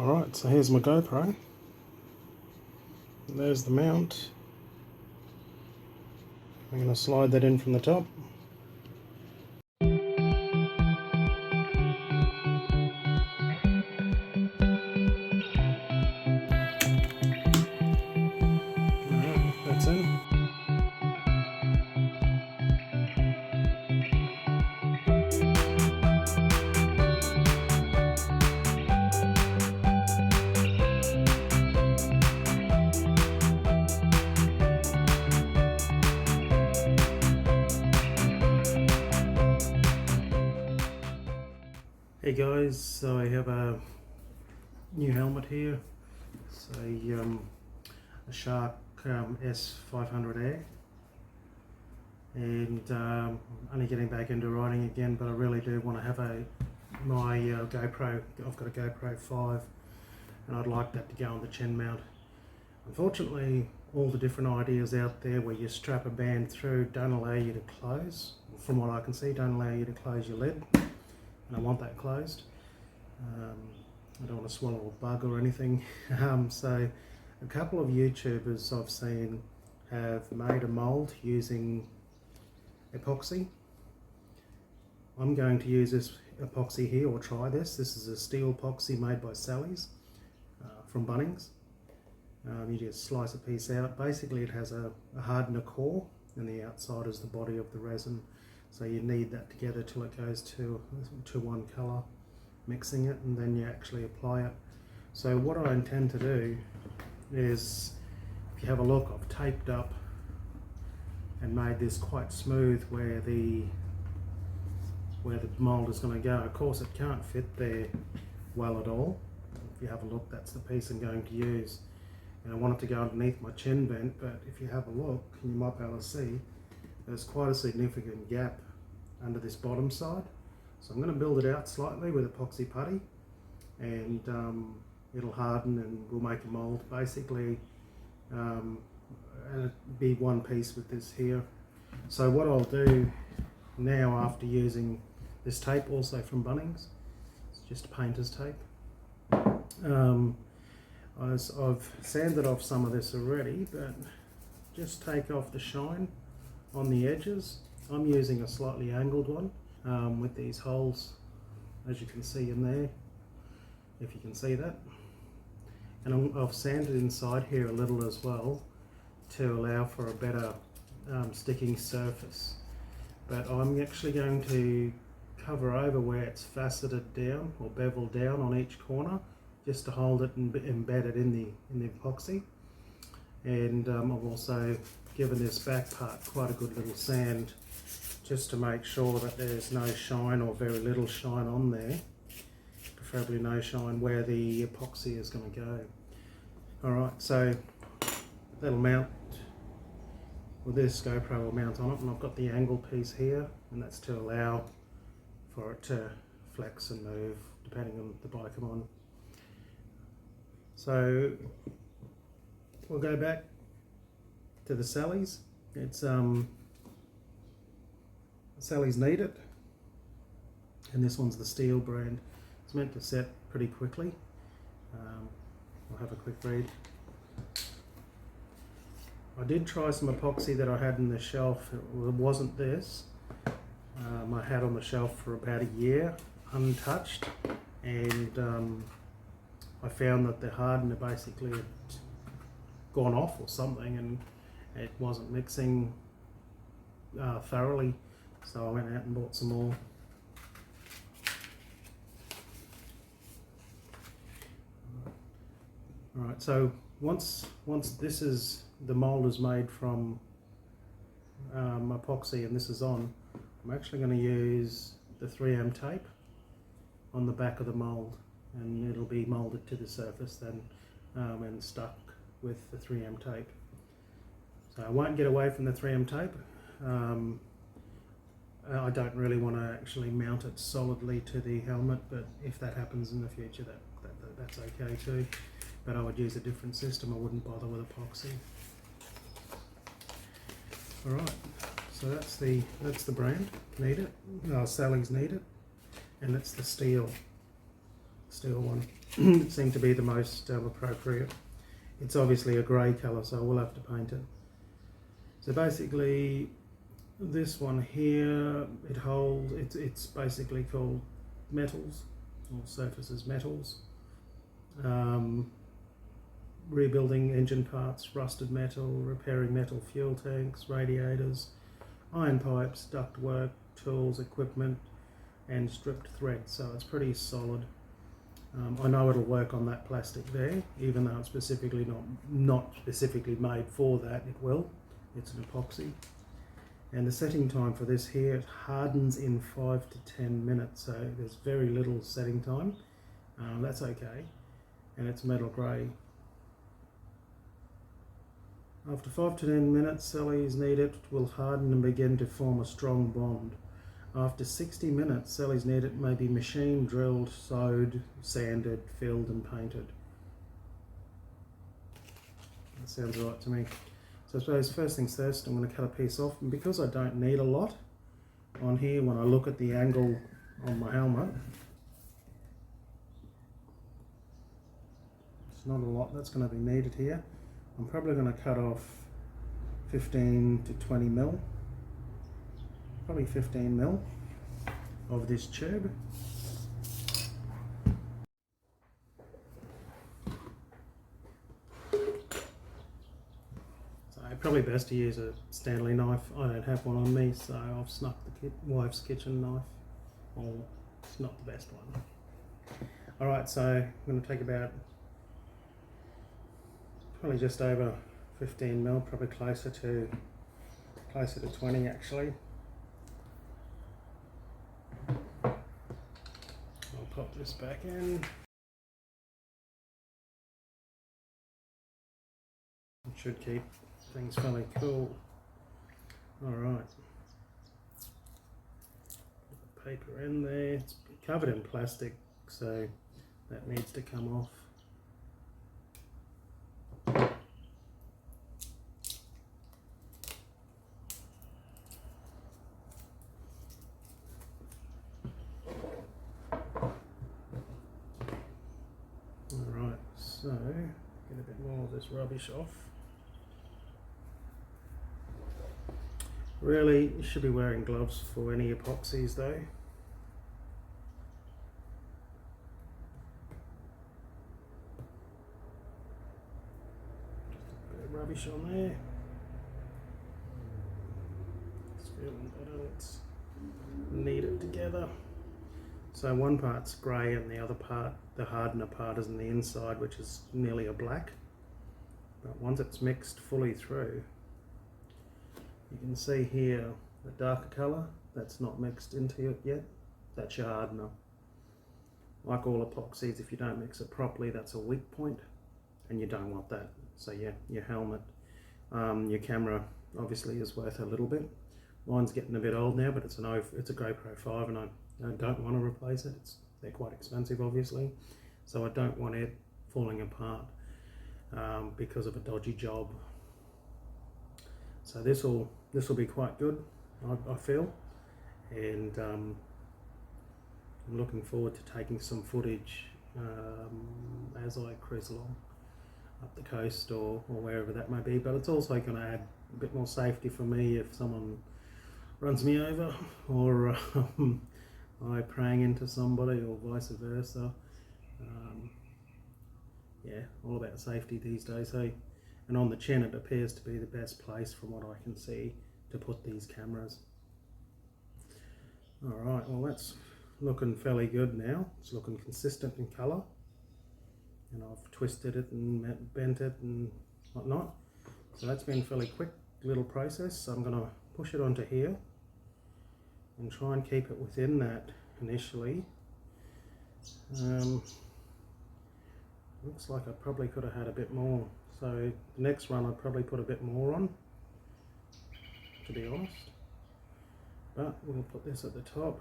Alright, so here's my GoPro. There's the mount. I'm going to slide that in from the top. Alright, that's in. Hey guys, so I have a new helmet here. It's a Shark S500 Air, and only getting back into riding again, but I really do want to have my GoPro. I've got a GoPro 5 and I'd like that to go on the chin mount. Unfortunately, all the different ideas out there where you strap a band through don't allow you to close. From what I can see, don't allow you to close your lid. And I want that closed. I don't want to swallow a bug or anything. So a couple of YouTubers I've seen have made a mold using epoxy. I'm going to use this epoxy here, or try this. This is a steel epoxy made by Sally's from Bunnings. You just slice a piece out. Basically it has a hardener core, and the outside is the body of the resin. So you knead that together till it goes to one colour, mixing it, and then you actually apply it. So what I intend to do is, if you have a look, I've taped up and made this quite smooth where the mould is going to go. Of course it can't fit there well at all. If you have a look, that's the piece I'm going to use. And I want it to go underneath my chin vent, but if you have a look, you might be able to see there's quite a significant gap under this bottom side. So I'm going to build it out slightly with epoxy putty, and it'll harden and we'll make a mould basically, and it'll be one piece with this here. So what I'll do now, after using this tape also from Bunnings, it's just painter's tape, I've sanded off some of this already, but just take off the shine on the edges. I'm using a slightly angled one with these holes, as you can see in there, if you can see that. And I've sanded inside here a little as well to allow for a better sticking surface. But I'm actually going to cover over where it's faceted down or beveled down on each corner, just to hold it and embed it in the epoxy. And I've also given this back part quite a good little sand, just to make sure that there's no shine or very little shine on there, preferably no shine where the epoxy is going to go. Alright, so that'll mount, well, this GoPro will mount on it, and I've got the angle piece here, and that's to allow for it to flex and move depending on the bike I'm on. So we'll go back to the Sally's. It's Sally's Need It, and this one's the steel brand. It's meant to set pretty quickly. I'll have a quick read. I did try some epoxy that I had in the shelf. It wasn't this. I had on the shelf for about a year untouched, and I found that the hardener basically had gone off or something, and it wasn't mixing thoroughly, so I went out and bought some more. Alright, so once this is, the mould is made from epoxy and this is on, I'm actually going to use the 3M tape on the back of the mould, and it'll be moulded to the surface then and stuck with the 3M tape. So I won't get away from the 3M tape. I don't really want to actually mount it solidly to the helmet, but if that happens in the future, that's okay too. But I would use a different system. I wouldn't bother with epoxy. Alright, so that's the brand, Need It. Sally's Need It, and that's the steel steel one. It seemed to be the most appropriate. It's obviously a grey colour, so we'll have to paint it. So basically, this one here, it holds, it's basically called metals, or surfaces metals. Rebuilding engine parts, rusted metal, repairing metal fuel tanks, radiators, iron pipes, ductwork, tools, equipment, and stripped thread. So it's pretty solid. I know it'll work on that plastic there, even though it's specifically not specifically made for that. It will. It's an epoxy. And the setting time for this here, it hardens in 5 to 10 minutes, so there's very little setting time. That's okay. And it's metal grey. After 5 to 10 minutes, cellies needed will harden and begin to form a strong bond. After 60 minutes, cellies needed may be machined, drilled, sewed, sanded, filled and painted. That sounds right to me. So I suppose first things first, I'm going to cut a piece off, and because I don't need a lot on here when I look at the angle on my helmet, it's not a lot that's going to be needed here. I'm probably going to cut off 15 to 20 mil, probably 15 mil of this tube. So probably best to use a Stanley knife. I don't have one on me, so I've snuck the wife's kitchen knife. Well, it's not the best one. Alright, so I'm going to take about probably just over 15 mil, probably closer to 20 actually. I'll pop this back in. It should keep things fairly cool. Alright. Put the paper in there. It's covered in plastic, so that needs to come off. Alright, so get a bit more of this rubbish off. Really, you should be wearing gloves for any epoxies though. Just a bit of rubbish on there. It's feeling better, let's knead it together. So one part's grey and the other part, the hardener part, is on the inside, which is nearly a black. But once it's mixed fully through, you can see here the darker colour that's not mixed into it yet. That's your hardener. Like all epoxies, if you don't mix it properly, that's a weak point, and you don't want that. So yeah, your helmet, your camera obviously is worth a little bit. Mine's getting a bit old now, but it's a GoPro 5, and I don't want to replace it. They're quite expensive obviously, so I don't want it falling apart because of a dodgy job. So this will be quite good, I feel, and I'm looking forward to taking some footage as I cruise along up the coast or wherever that may be. But it's also going to add a bit more safety for me if someone runs me over, or I praying into somebody, or vice versa. Yeah, all about safety these days, hey? And on the chin it appears to be the best place from what I can see to put these cameras. Alright, well that's looking fairly good now. It's looking consistent in colour, and I've twisted it and bent it and whatnot. So that's been a fairly quick little process. So I'm going to push it onto here and try and keep it within that initially. Looks like I probably could have had a bit more. So the next run I'd probably put a bit more on, to be honest. But we'll put this at the top.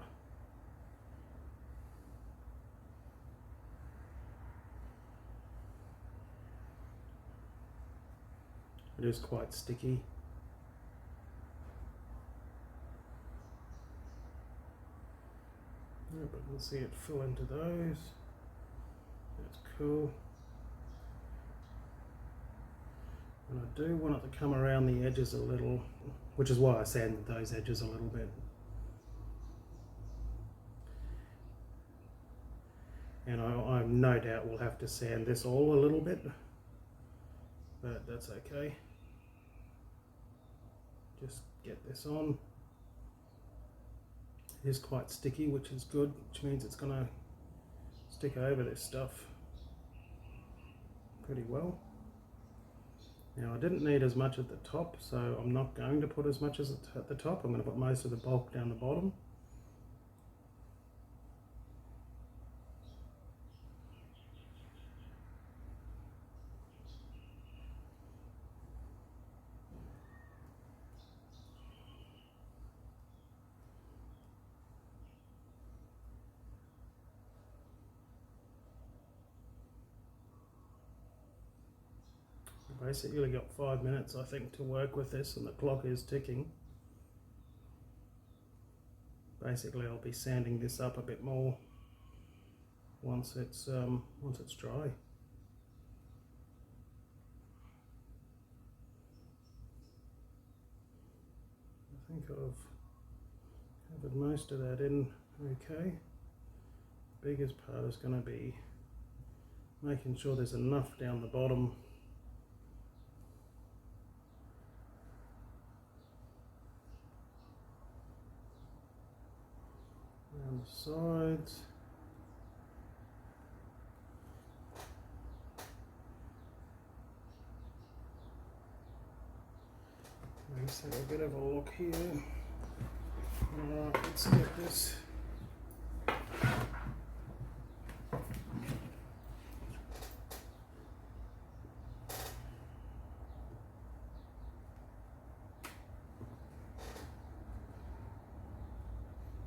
It is quite sticky. Yeah, but we'll see it fill into those. cool. And I do want it to come around the edges a little, which is why I sanded those edges a little bit. And I no doubt will have to sand this all a little bit, but that's okay. Just get this on. It is quite sticky, which is good, which means it's going to stick over this stuff pretty well. Now I didn't need as much at the top, so I'm not going to put as much as at the top. I'm going to put most of the bulk down the bottom. Basically got 5 minutes I think to work with this, and the clock is ticking. Basically I'll be sanding this up a bit more once it's dry. I think I've covered most of that in okay. The biggest part is going to be making sure there's enough down the bottom around the sides. Let's have a bit of a look here. Alright, let's get this.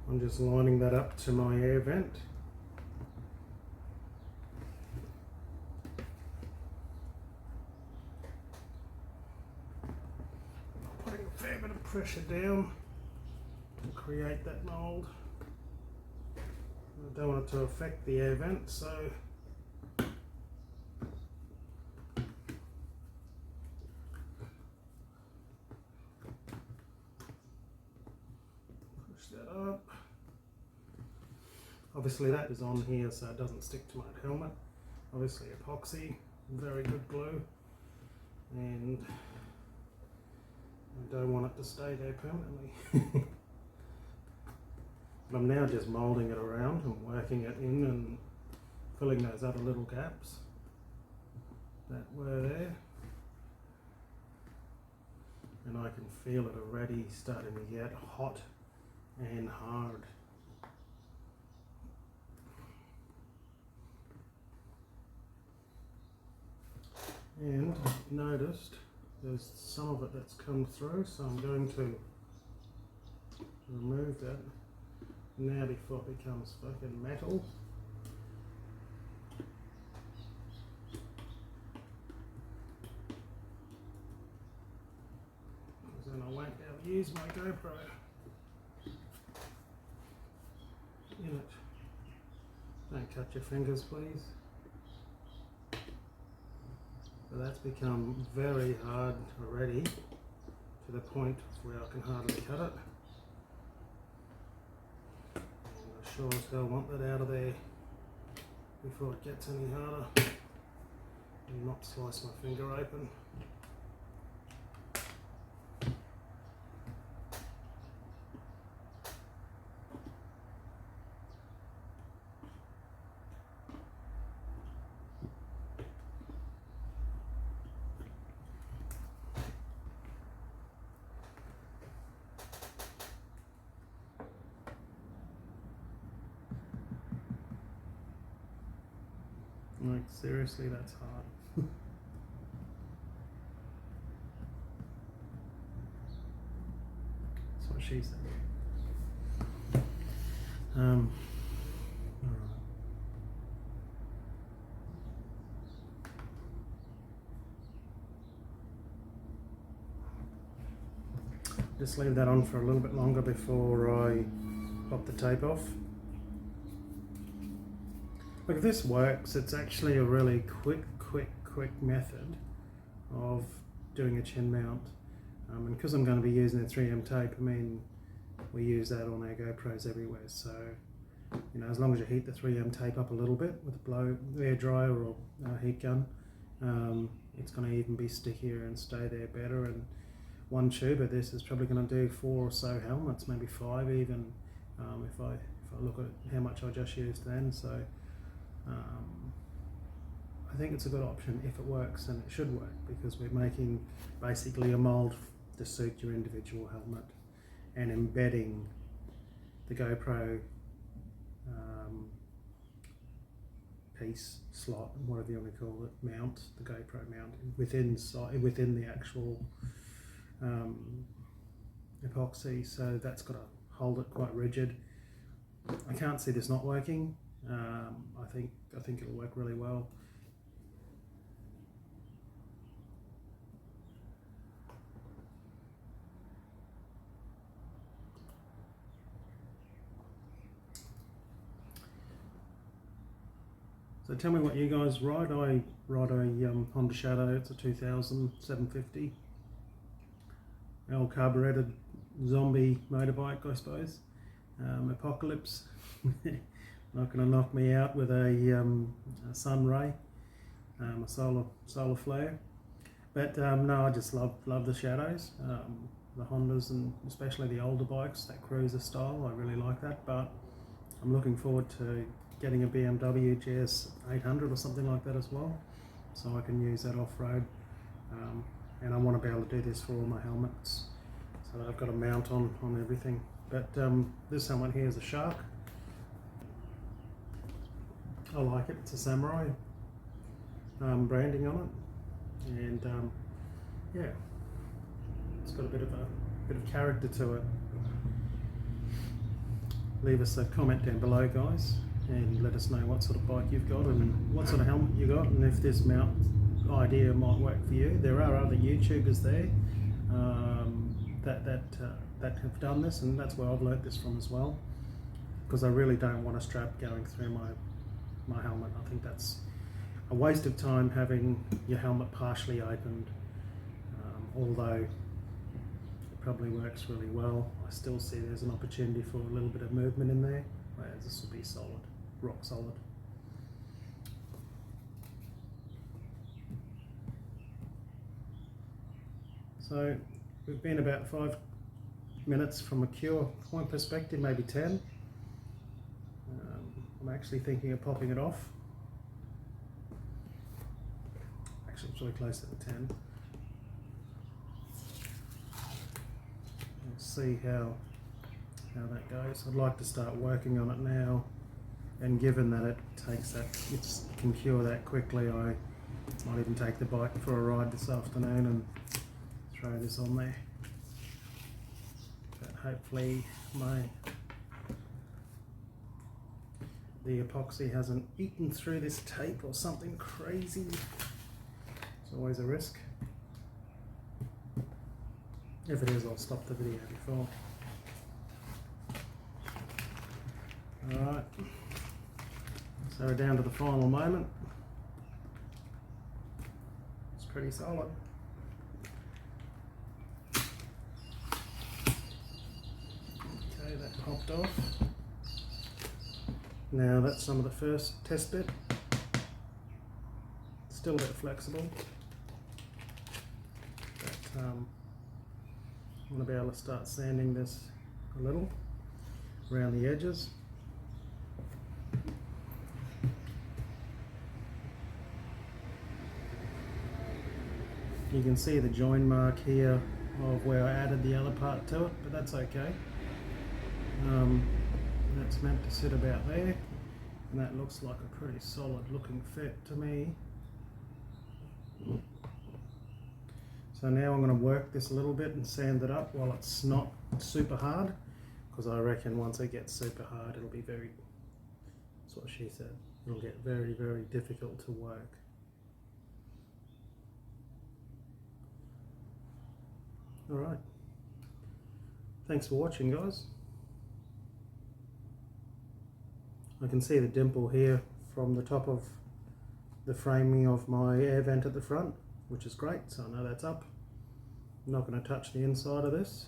I'm just lining that up to my air vent. Putting a fair bit of pressure down to create that mould. I don't want it to affect the air vent, so push that up. Obviously that is on here so it doesn't stick to my helmet. Obviously epoxy, very good glue, and I don't want it to stay there permanently. But I'm now just moulding it around and working it in and filling those other little gaps that were there. And I can feel it already starting to get hot and hard. And I've noticed there's some of it that's come through, so I'm going to remove that now before it becomes fucking metal. Because then I won't be able to use my GoPro in it. Don't cut your fingers, please. So that's become very hard already, to the point where I can hardly cut it. And I sure as hell want that out of there before it gets any harder and not slice my finger open. Like, seriously, that's hard. That's what she said. Alright. Just leave that on for a little bit longer before I pop the tape off. Look, if this works, it's actually a really quick method of doing a chin mount. And because I'm going to be using the 3M tape, I mean, we use that on our GoPros everywhere. So, you know, as long as you heat the 3M tape up a little bit with a blow air dryer or heat gun, it's going to even be stickier and stay there better. And one tube of this is probably going to do 4 or so helmets, maybe 5 even, if I look at how much I just used then. So I think it's a good option if it works, and it should work, because we're making basically a mould to suit your individual helmet and embedding the GoPro piece, slot, whatever you want to call it, mount, the GoPro mount within the actual epoxy, so that's got to hold it quite rigid. I can't see this not working. I think it'll work really well. So tell me what you guys ride. I ride a Honda Shadow. It's a 2000 750. Old carburetted zombie motorbike, I suppose. Apocalypse. Not going to knock me out with a sun ray, a solar flare. But no, I just love the Shadows, the Hondas, and especially the older bikes, that cruiser style. I really like that. But I'm looking forward to getting a BMW GS 800 or something like that as well, so I can use that off-road. And I want to be able to do this for all my helmets, so that I've got a mount on everything. But this helmet here is a Shark. I like it. It's a Samurai branding on it, and yeah, it's got a bit of character to it. Leave us a comment down below, guys, and let us know what sort of bike you've got and what sort of helmet you got, and if this mount idea might work for you. There are other YouTubers there that have done this, and that's where I've learnt this from as well, because I really don't want a strap going through my helmet. I think that's a waste of time having your helmet partially opened, although it probably works really well. I still see there's an opportunity for a little bit of movement in there, whereas this will be solid, rock solid. So we've been about 5 minutes from a cure point perspective, maybe 10. I'm actually thinking of popping it off. Actually, it's really close to the 10. We'll see how that goes. I'd like to start working on it now, and given that it can cure that quickly, I might even take the bike for a ride this afternoon and throw this on there. But hopefully the epoxy hasn't eaten through this tape or something crazy. It's always a risk. If it is, I'll stop the video before. Alright, so we're down to the final moment. It's pretty solid. Okay, that popped off. Now that's some of the first test bit. Still a bit flexible, but I'm going to be able to start sanding this a little around the edges. You can see the join mark here of where I added the other part to it, but that's okay. That's meant to sit about there, and that looks like a pretty solid looking fit to me. So now I'm going to work this a little bit and sand it up while it's not super hard, because I reckon once it gets super hard it'll be that's what she said, it'll get very, very difficult to work. Alright, thanks for watching, guys. I can see the dimple here from the top of the framing of my air vent at the front, which is great, so I know that's up. I'm not going to touch the inside of this,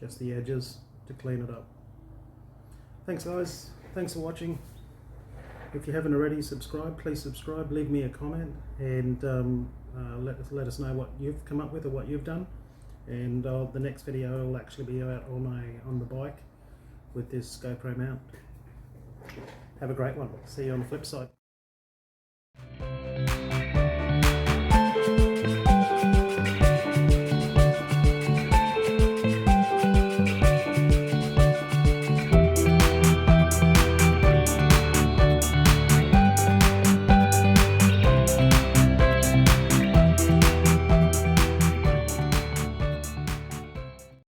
just the edges to clean it up. Thanks guys, thanks for watching. If you haven't already subscribed, please subscribe, leave me a comment, and let us know what you've come up with or what you've done. And the next video will actually be out on the bike with this GoPro mount. Have a great one. See you on the flip side.